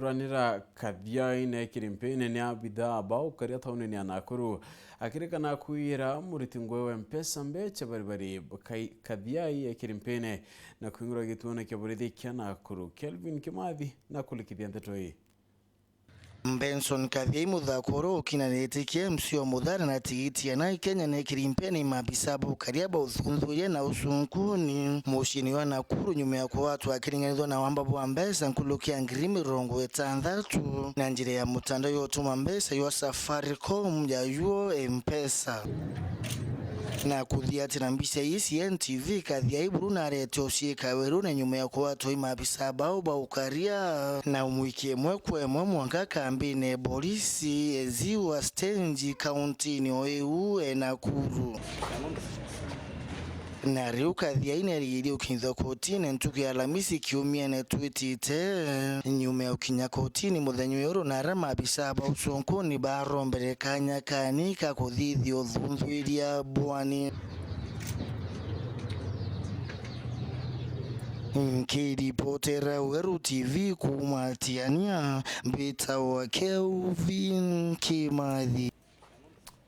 turanira kadhiai ne kirimpene ne abidha bao karia taune ne anakuru akirika na kuira muritingwe wa mpesa mbeche baribari kadhiai ya kirimpene na kuingura gituone kya burithi kya nakuru Kelvin Kimathi na kulikithia ntetoi Benson Kadhiai muthakoro kinanetikia msio muthara na tigiti ya nai Kenya ne kirimpeni mabisabu kariaba uthunzuye na usunku ni mushini wa Nakuru nyume ya kwa watu akiringanizwa na wambabu wa mbesa nkulukia ngiri 60 na njire ya mutandao yotuma mbesa ywa Safaricom ya yuo M-Pesa na kuthia tinambisha isi NTV Kadhiai Bruna retio shika werune nyume ya kwa watu imabisa bao baukaria na umwike mwekwe mwaka kambine polisi eziwa Stenji County ni oeu Nakuru na riu Kadhiai neriiri ukinyithwa kotini ntuku ya Alamisi kiumia ne twitite nyume ya ukinya kotini muthenyo yoro na rama abisa ba usonkoni barombere kanya kani ka kuthithio thunthwiria bwani Nkiripotera Weru TV kumatiania mbita wa Kelvin Kimathi.